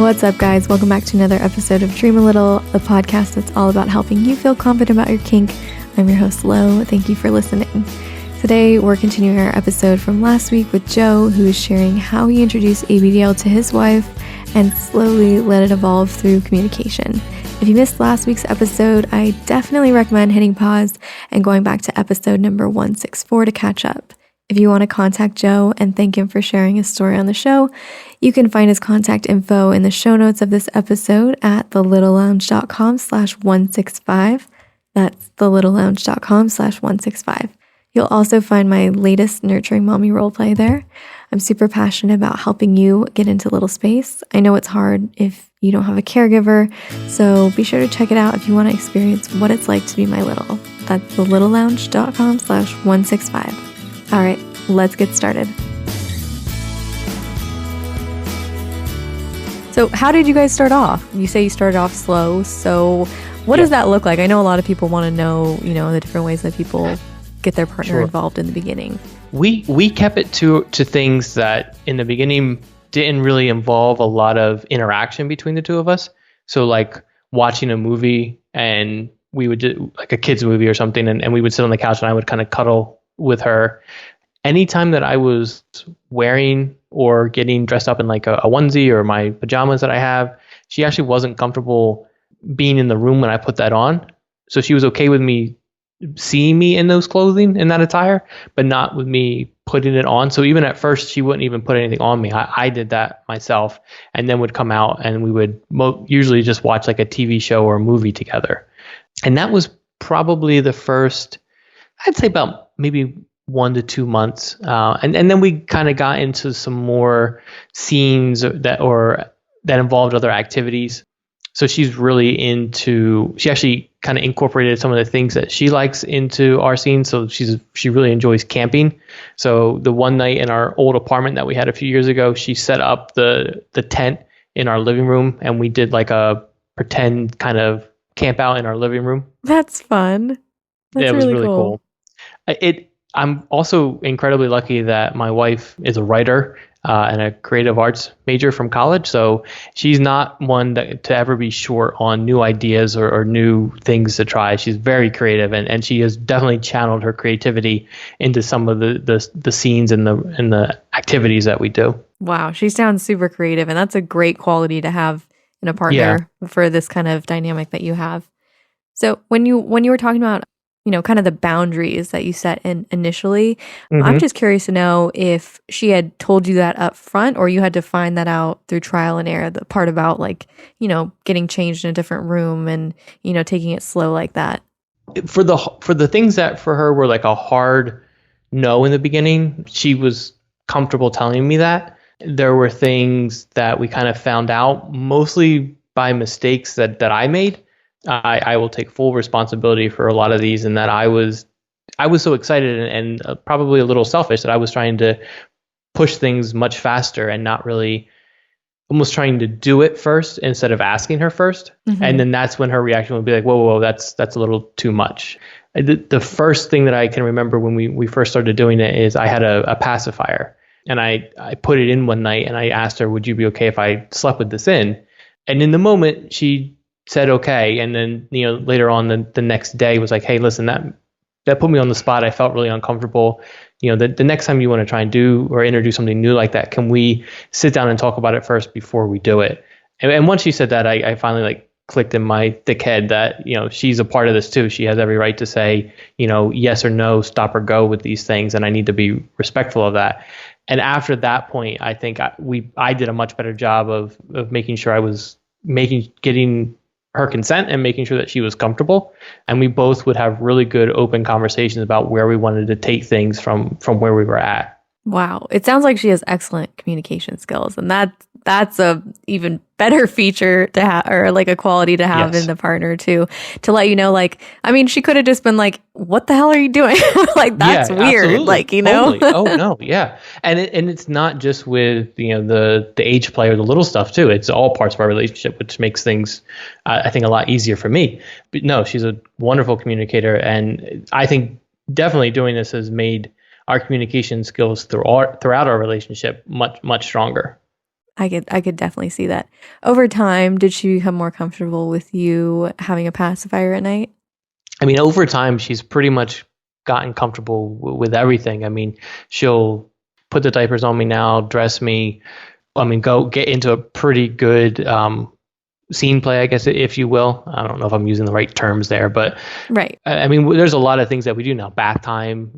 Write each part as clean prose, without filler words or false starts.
What's up, guys? Welcome back to another episode of Dream a Little, the podcast that's all about helping you feel confident about your kink. I'm your host, Lo. Thank you for listening. Today, we're continuing our episode from last week with Joe, who is sharing how he introduced ABDL to his wife and slowly let it evolve through communication. If you missed last week's episode, I definitely recommend hitting pause and going back to episode number 164 to catch up. If you want to contact Joe and thank him for sharing his story on the show, you can find his contact info in the show notes of this episode at thelittlelounge.com/165. That's thelittlelounge.com/165. You'll also find my latest Nurturing Mommy roleplay there. I'm super passionate about helping you get into little space. I know it's hard if you don't have a caregiver, so be sure to check it out if you want to experience what it's like to be my little. That's thelittlelounge.com/165. All right, let's get started. So how did you guys start off? You say you started off slow, so what does that look like? I know a lot of people want to know, the different ways that people get their partner involved in the beginning. We kept it to things that in the beginning didn't really involve a lot of interaction between the two of us. So like watching a movie, and we would do like a kid's movie or something, and we would sit on the couch and I would kind of cuddle with her. Anytime that I was wearing or getting dressed up in like a onesie or my pajamas that I have, she actually wasn't comfortable being in the room when I put that on. So she was okay with me seeing me in those clothing, in that attire, but not with me putting it on. So even at first, she wouldn't even put anything on me. I did that myself, and then would come out and we would usually just watch like a TV show or a movie together. And that was probably the first, I'd say about maybe 1 to 2 months. And then we kind of got into some more scenes that involved other activities. So she's really she actually kind of incorporated some of the things that she likes into our scene. So she really enjoys camping. So the one night in our old apartment that we had a few years ago, she set up the tent in our living room, and we did like a pretend kind of camp out in our living room. That's fun. That's it was really cool. I'm also incredibly lucky that my wife is a writer and a creative arts major from college. So she's not one to ever be short on new ideas or new things to try. She's very creative, and she has definitely channeled her creativity into some of the scenes and the activities that we do. Wow, she sounds super creative, and that's a great quality to have in a partner for this kind of dynamic that you have. So when you were talking about kind of the boundaries that you set in initially. Mm-hmm. I'm just curious to know if she had told you that up front, or you had to find that out through trial and error, the part about like, getting changed in a different room and, taking it slow like that. For the things that for her were like a hard no in the beginning, she was comfortable telling me that. There were things that we kind of found out mostly by mistakes that I made. I will take full responsibility for a lot of these, and that I was so excited and probably a little selfish that I was trying to push things much faster and not really, almost trying to do it first instead of asking her first. Mm-hmm. And then that's when her reaction would be like, whoa, that's a little too much. The first thing that I can remember when we first started doing it is I had a pacifier, and I put it in one night, and I asked her, would you be okay if I slept with this in? And in the moment, she said okay, and then later on the next day was like, hey, listen, that put me on the spot. I felt really uncomfortable. The next time you want to try and do or introduce something new like that, can we sit down and talk about it first before we do it? And once she said that, I finally like clicked in my thick head that she's a part of this too. She has every right to say yes or no, stop or go with these things, and I need to be respectful of that. And after that point, I think I did a much better job of making sure I was getting her consent and making sure that she was comfortable. And we both would have really good open conversations about where we wanted to take things from where we were at. Wow. It sounds like she has excellent communication skills, and that's a even better feature to have, or like a quality to have in the partner to let like, I mean, she could have just been like, what the hell are you doing? Like, that's weird. Absolutely. Like, Totally. Oh no. Yeah. And it's not just with, the age play or the little stuff too. It's all parts of our relationship, which makes things, I think, a lot easier for me. But no, she's a wonderful communicator. And I think definitely doing this has made our communication skills throughout our relationship much, much stronger. I could definitely see that. Over time, did she become more comfortable with you having a pacifier at night? I mean, over time, she's pretty much gotten comfortable with everything. I mean, she'll put the diapers on me now, dress me. I mean, go get into a pretty good scene play, I guess, if you will. I don't know if I'm using the right terms there, but Right. I mean, there's a lot of things that we do now. Bath time,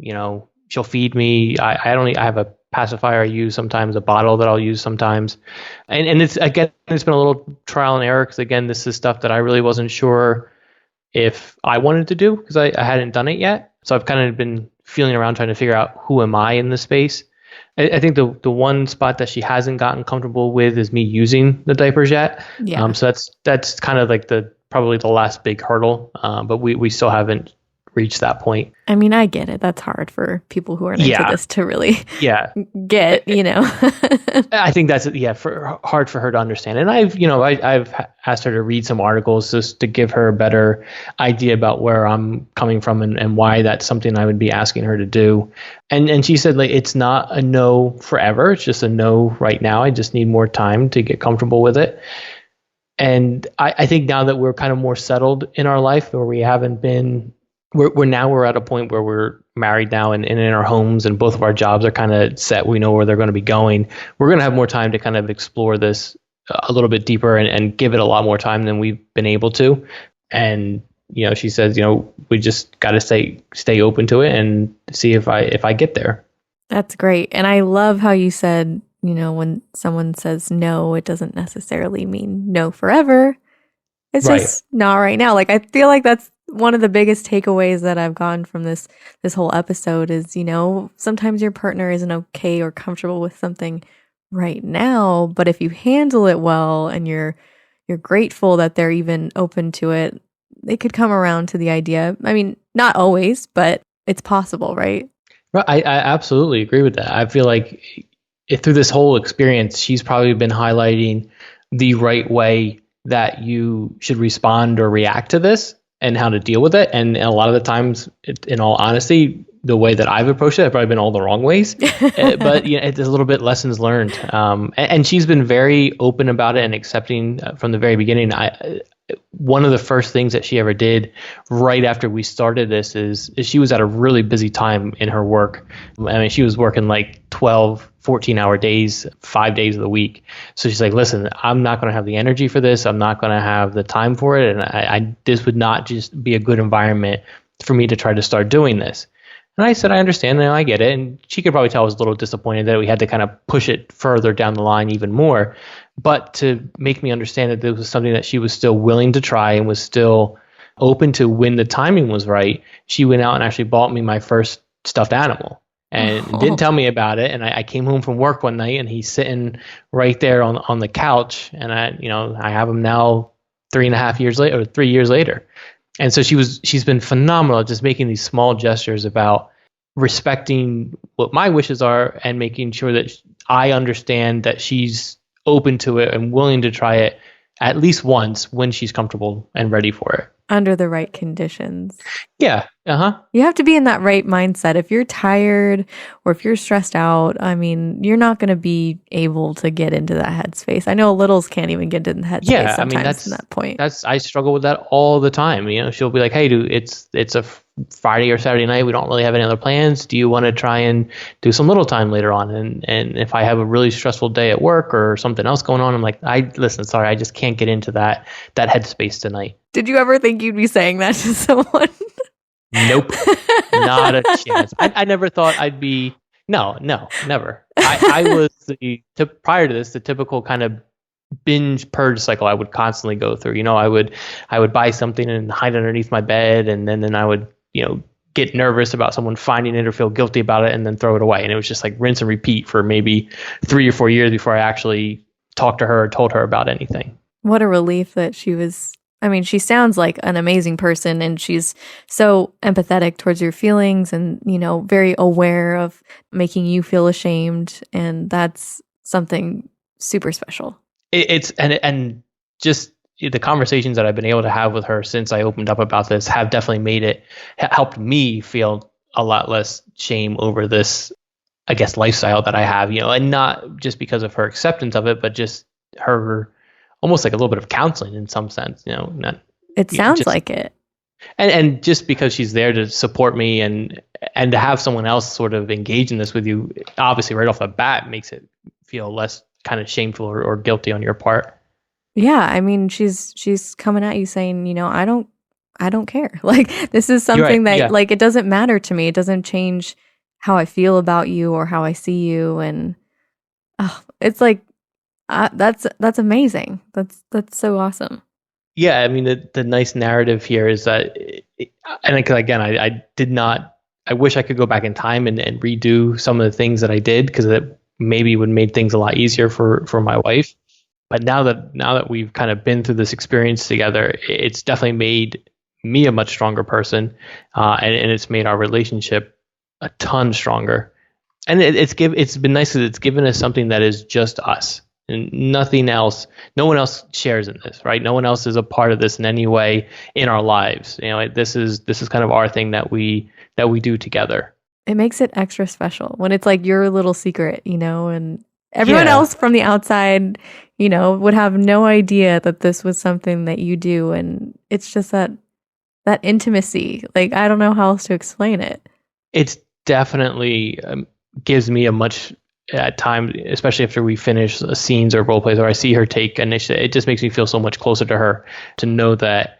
she'll feed me. I have a pacifier I use sometimes, a bottle that I'll use sometimes. And it's, again, it's been a little trial and error because, again, this is stuff that I really wasn't sure if I wanted to do because I hadn't done it yet. So I've kind of been feeling around trying to figure out who am I in this space. I think the one spot that she hasn't gotten comfortable with is me using the diapers yet. Yeah. So that's kind of like probably the last big hurdle. But we still haven't reached that point. I mean, I get it. That's hard for people who aren't into this to really get, I think that's hard for her to understand. And I've asked her to read some articles just to give her a better idea about where I'm coming from and why that's something I would be asking her to do. And she said, like, it's not a no forever. It's just a no right now. I just need more time to get comfortable with it. And I think now that we're kind of more settled in our life, where we haven't been, we're at a point where we're married now and in our homes, and both of our jobs are kind of set. We know where they're going to be going. We're going to have more time to kind of explore this a little bit deeper and give it a lot more time than we've been able to. And she says, we just got to stay open to it and see if I get there. That's great. And I love how you said, when someone says no, it doesn't necessarily mean no forever. It's just not right now. Like, I feel like that's one of the biggest takeaways that I've gotten from this whole episode is, sometimes your partner isn't okay or comfortable with something right now, but if you handle it well and you're grateful that they're even open to it, they could come around to the idea. I mean, not always, but it's possible, right? Right. I absolutely agree with that. I feel like through this whole experience, she's probably been highlighting the right way that you should respond or react to this and how to deal with it. And a lot of the times, in all honesty, the way that I've approached it, I've probably been all the wrong ways. But it's a little bit lessons learned. And she's been very open about it and accepting from the very beginning. One of the first things that she ever did right after we started this is she was at a really busy time in her work. I mean, she was working like 12, 14-hour days, 5 days of the week. So she's like, listen, I'm not going to have the energy for this. I'm not going to have the time for it. And this would not just be a good environment for me to try to start doing this. And I said, I understand, and I get it. And she could probably tell I was a little disappointed that we had to kind of push it further down the line even more. But to make me understand that this was something that she was still willing to try and was still open to when the timing was right, she went out and actually bought me my first stuffed animal and didn't tell me about it. And I came home from work one night and he's sitting right there on the couch. And I have him now 3.5 years later, or 3 years later. And so she's been phenomenal at just making these small gestures about respecting what my wishes are and making sure that I understand that she's open to it and willing to try it at least once when she's comfortable and ready for it. Under the right conditions. Yeah. You have to be in that right mindset. If you're tired or if you're stressed out, I mean, you're not going to be able to get into that headspace. I know littles can't even get into the headspace sometimes from that point. I struggle with that all the time. She'll be like, hey, dude, it's a Friday or Saturday night. We don't really have any other plans. Do you want to try and do some little time later on? And if I have a really stressful day at work or something else going on, I'm like, listen, sorry, I just can't get into that headspace tonight. Did you ever think you'd be saying that to someone? Nope. Not a chance. I never thought I'd be. No, never. I was prior to this, the typical kind of binge purge cycle I would constantly go through. I would buy something and hide underneath my bed, and then I would, get nervous about someone finding it or feel guilty about it and then throw it away. And it was just like rinse and repeat for maybe 3 or 4 years before I actually talked to her or told her about anything. What a relief that she was. I mean, she sounds like an amazing person, and she's so empathetic towards your feelings and, very aware of making you feel ashamed. And that's something super special. And just the conversations that I've been able to have with her since I opened up about this have definitely helped me feel a lot less shame over this I guess, lifestyle that I have, and not just because of her acceptance of it, but just her almost like a little bit of counseling in some sense, not It sounds just like it. and just because she's there to support me and to have someone else sort of engage in this with you, obviously right off the bat makes it feel less kind of shameful or guilty on your part. Yeah, I mean, she's coming at you saying, I don't care. Like, this is You're right. something that Yeah. like it doesn't matter to me. It doesn't change how I feel about you or how I see you, and it's like that's amazing. That's so awesome. Yeah, I mean the nice narrative here is that, and again, I did not. I wish I could go back in time and redo some of the things that I did, because it maybe would have made things a lot easier for my wife. But now that we've kind of been through this experience together, it's definitely made me a much stronger person, and it's made our relationship a ton stronger. And it's been nice because it's given us something that is just us and nothing else. No one else shares in this, right? No one else is a part of this in any way in our lives. This is kind of our thing that we do together. It makes it extra special when it's like your little secret, and everyone Yeah. else from the outside, would have no idea that this was something that you do, and it's just that intimacy. Like, I don't know how else to explain it. It's definitely gives me a much at times, especially after we finish scenes or role plays, or I see her take initiative. It just makes me feel so much closer to her to know that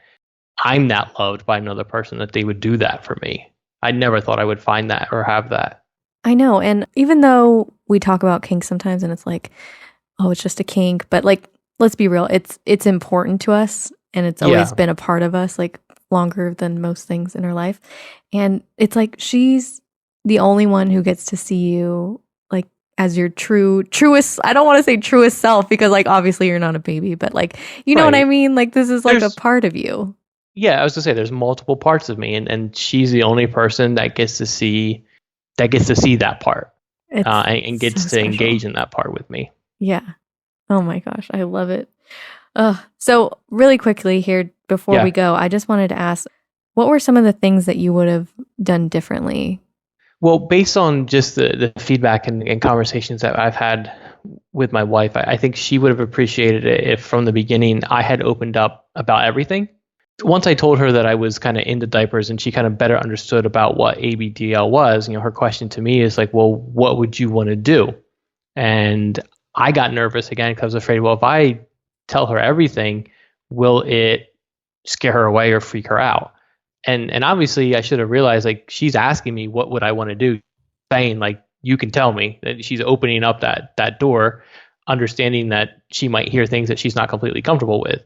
I'm that loved by another person, that they would do that for me. I never thought I would find that or have that. I know. And even though we talk about kink sometimes and it's like, oh, it's just a kink, but like, let's be real, it's important to us, and it's always been a part of us, like longer than most things in our life. And it's like she's the only one who gets to see you like as your truest, I don't want to say truest self, because like obviously you're not a baby, but like, you know what I mean? Like, this is like a part of you. Yeah, I was gonna say there's multiple parts of me, and she's the only person that gets to see that part, and gets to engage in that part with me. Yeah. Oh my gosh, I love it. So really quickly here before we go, I just wanted to ask, what were some of the things that you would have done differently? Well, based on just the feedback and conversations that I've had with my wife, I think she would have appreciated it if from the beginning I had opened up about everything. Once I told her that I was kind of into diapers and she kind of better understood about what ABDL was, her question to me is like, well, what would you want to do? And I got nervous again because I was afraid, well, if I tell her everything, will it scare her away or freak her out? And obviously I should have realized, like, she's asking me what would I want to do, saying like, you can tell me, that she's opening up that door, understanding that she might hear things that she's not completely comfortable with.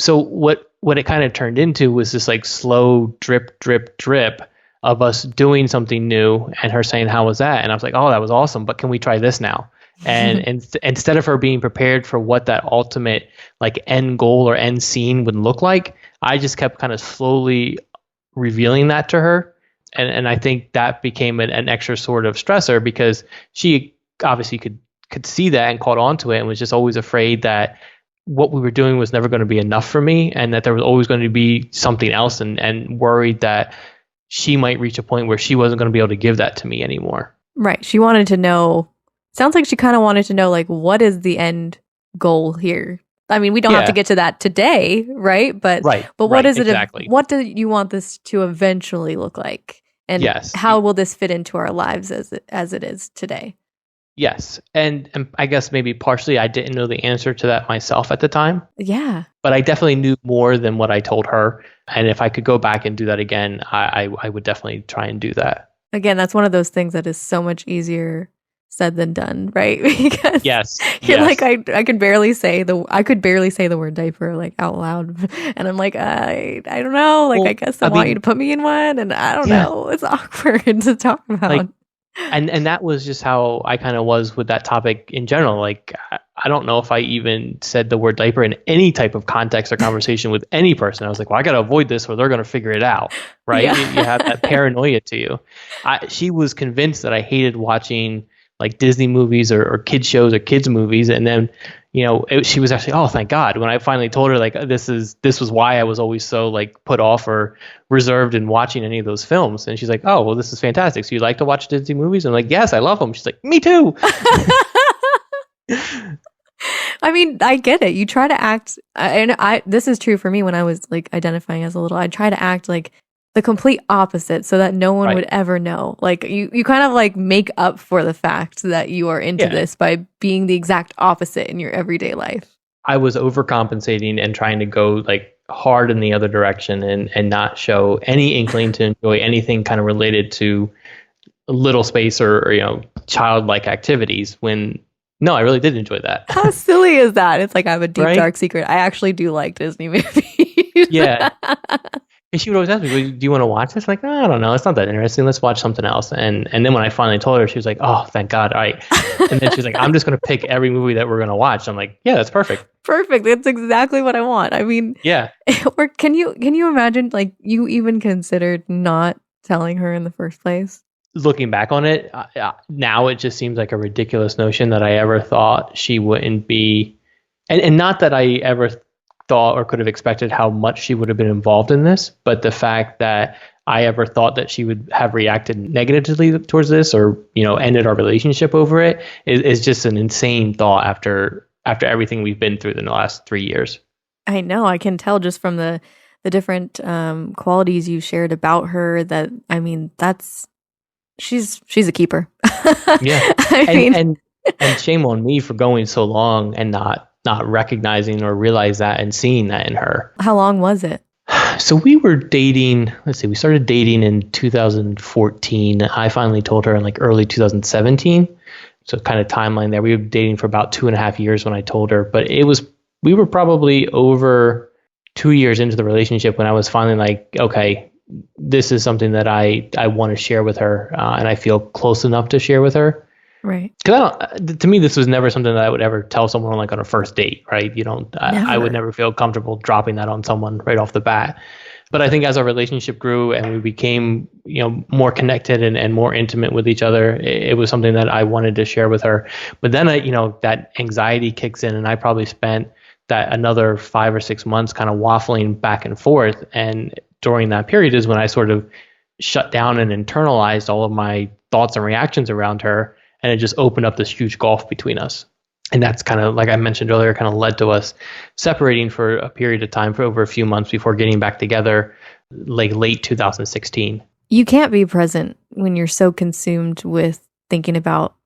So what it kind of turned into was this like slow drip, drip, drip of us doing something new and her saying, how was that? And I was like, oh, that was awesome, but can we try this now? And instead of her being prepared for what that ultimate like end goal or end scene would look like, I just kept kind of slowly revealing that to her. And I think that became an extra sort of stressor, because she obviously could see that and caught on to it and was just always afraid that what we were doing was never going to be enough for me, and that there was always going to be something else, and worried that she might reach a point where she wasn't going to be able to give that to me anymore. Right. She wanted to know, sounds like she kind of wanted to know, like, what is the end goal here? I mean, we don't have to get to that today, right? But what is it? Exactly. What do you want this to eventually look like? And how will this fit into our lives as it is today? Yes. And I guess maybe partially I didn't know the answer to that myself at the time. Yeah. But I definitely knew more than what I told her. And if I could go back and do that again, I would definitely try and do that. Again, that's one of those things that is so much easier said than done, right? Because you're like, I could barely say the word diaper like out loud, and I'm like, I don't know, like, well, I guess I want you to put me in one, and I don't know, it's awkward to talk about. Like, and that was just how I kind of was with that topic in general. Like, I don't know if I even said the word diaper in any type of context or conversation with any person. I was like, well, I got to avoid this or they're going to figure it out, right? Yeah. You have that paranoia to you. She was convinced that I hated watching like Disney movies or kids shows or kids movies. And then, she was actually, oh, thank God, when I finally told her like this was why I was always so like put off or reserved in watching any of those films. And she's like, oh, well, this is fantastic. So you like to watch Disney movies? I'm like, yes, I love them. She's like, me too. I mean, I get it. You try to act, and this is true for me when I was like identifying as a little, I'd try to act like the complete opposite so that no one would ever know. Like you kind of like make up for the fact that you are into this by being the exact opposite in your everyday life. I was overcompensating and trying to go like hard in the other direction and not show any inkling to enjoy anything kind of related to little space or childlike activities when no, I really did enjoy that. How silly is that? It's like I have a deep, dark secret. I actually do like Disney movies. Yeah. And she would always ask me, do you want to watch this? I'm like, I don't know. It's not that interesting. Let's watch something else. And then when I finally told her, she was like, oh, thank God. All right. And then she's like, I'm just going to pick every movie that we're going to watch. I'm like, yeah, that's perfect. Perfect. That's exactly what I want. I mean, yeah. Or can you imagine like you even considered not telling her in the first place? Looking back on it, now it just seems like a ridiculous notion that I ever thought she wouldn't be, and not that I ever thought or could have expected how much she would have been involved in this, but the fact that I ever thought that she would have reacted negatively towards this or, ended our relationship over it is just an insane thought after everything we've been through in the last 3 years. I know. I can tell just from the different qualities you shared about her that, I mean, she's a keeper. Yeah. And shame on me for going so long and not recognizing or realize that and seeing that in her. How long was it? So we were dating, we started dating in 2014. I finally told her in like early 2017. So kind of timeline there. We were dating for about 2.5 years when I told her, but we were probably over 2 years into the relationship when I was finally like, okay, this is something that I want to share with her, and I feel close enough to share with her. Right. Because to me, this was never something that I would ever tell someone like on a first date, right? I would never feel comfortable dropping that on someone right off the bat. But I think as our relationship grew and we became, more connected and more intimate with each other, it was something that I wanted to share with her. But then that anxiety kicks in, and I probably spent that another 5 or 6 months kind of waffling back and forth. And during that period is when I sort of shut down and internalized all of my thoughts and reactions around her. And it just opened up this huge gulf between us. And that's kind of, like I mentioned earlier, kind of led to us separating for a period of time for over a few months before getting back together, like late 2016. You can't be present when you're so consumed with thinking about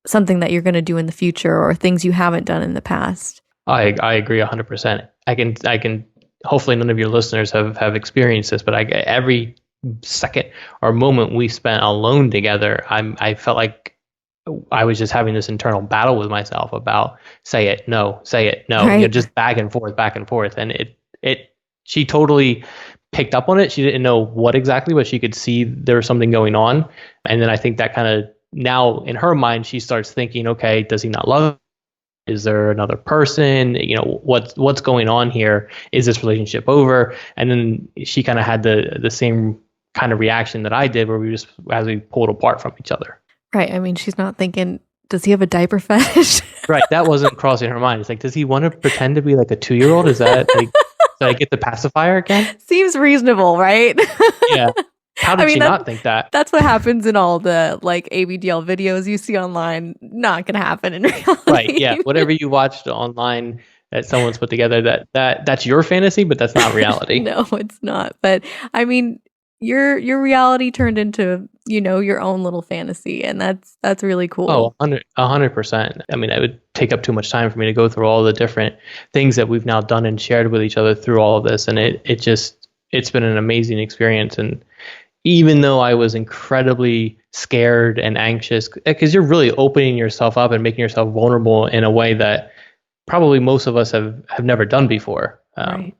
something that you're going to do in the future or things you haven't done in the past. I agree 100%. I can. Hopefully none of your listeners have experienced this, but every second or moment we spent alone together, I felt like I was just having this internal battle with myself about say it, no, right. Just back and forth. And she totally picked up on it. She didn't know what exactly, but she could see there was something going on. And then I think that kind of now in her mind, she starts thinking, okay, does he not love her? Is there another person? What's going on here? Is this relationship over? And then she kind of had the same kind of reaction that I did, where as we pulled apart from each other. Right. I mean, she's not thinking, does he have a diaper fetish? Right. That wasn't crossing her mind. It's like, does he want to pretend to be like a 2-year-old? Is that like, did I get the pacifier again? Seems reasonable, right? Yeah. How did she not think that? That's what happens in all the like ABDL videos you see online. Not going to happen in reality. Right. Yeah. Whatever you watched online that someone's put together, that's your fantasy, but that's not reality. No, it's not. But I mean, your reality turned into, your own little fantasy. And that's really cool. Oh, 100%. I mean, it would take up too much time for me to go through all the different things that we've now done and shared with each other through all of this. And it's been an amazing experience. And even though I was incredibly scared and anxious, because you're really opening yourself up and making yourself vulnerable in a way that probably most of us have never done before. Right.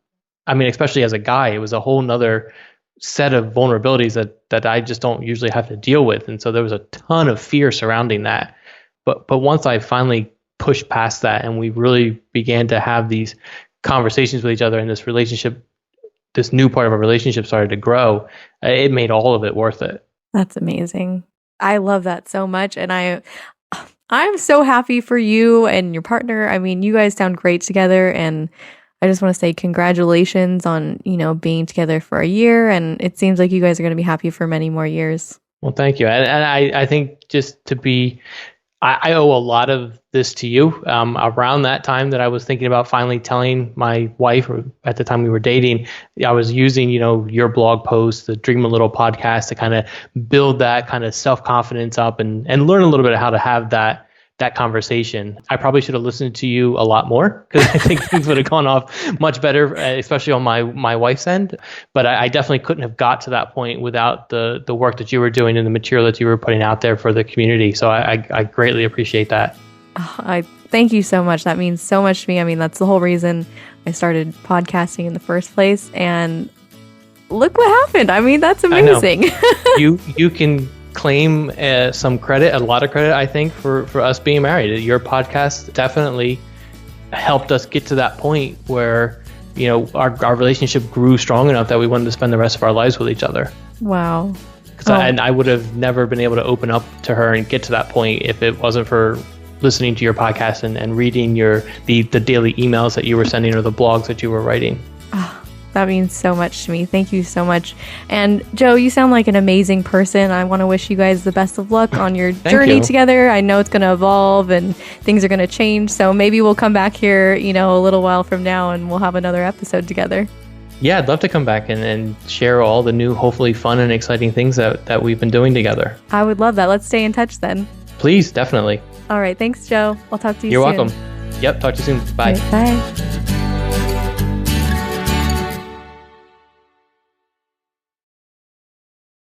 I mean, especially as a guy, it was a whole nother set of vulnerabilities that I just don't usually have to deal with. And so there was a ton of fear surrounding that. But once I finally pushed past that and we really began to have these conversations with each other and this relationship, this new part of our relationship started to grow, it made all of it worth it. That's amazing. I love that so much. And I'm so happy for you and your partner. I mean, you guys sound great together, and I just want to say congratulations on, being together for a year, and it seems like you guys are going to be happy for many more years. Well, thank you. And I think just to be, I owe a lot of this to you. Around that time that I was thinking about finally telling my wife, or at the time we were dating, I was using, your blog post, the Dream a Little podcast, to kind of build that kind of self-confidence up and learn a little bit of how to have that conversation. I probably should have listened to you a lot more, because I think things would have gone off much better, especially on my wife's end. But I definitely couldn't have got to that point without the work that you were doing and the material that you were putting out there for the community. So I greatly appreciate that. I thank you so much. That means so much to me. I mean, that's the whole reason I started podcasting in the first place. And look what happened. I mean, that's amazing. You can claim some credit, a lot of credit, I think, for us being married. Your podcast definitely helped us get to that point where, our relationship grew strong enough that we wanted to spend the rest of our lives with each other. Wow. I would have never been able to open up to her and get to that point if it wasn't for listening to your podcast and reading the daily emails that you were sending, or the blogs that you were writing. That means so much to me. Thank you so much. And Joe, you sound like an amazing person. I want to wish you guys the best of luck on your journey together. I know it's going to evolve and things are going to change. So maybe we'll come back here, a little while from now, and we'll have another episode together. Yeah, I'd love to come back and share all the new, hopefully fun and exciting things that we've been doing together. I would love that. Let's stay in touch then. Please, definitely. All right. Thanks, Joe. I'll talk to you soon. You're welcome. Yep. Talk to you soon. Bye. Right, bye.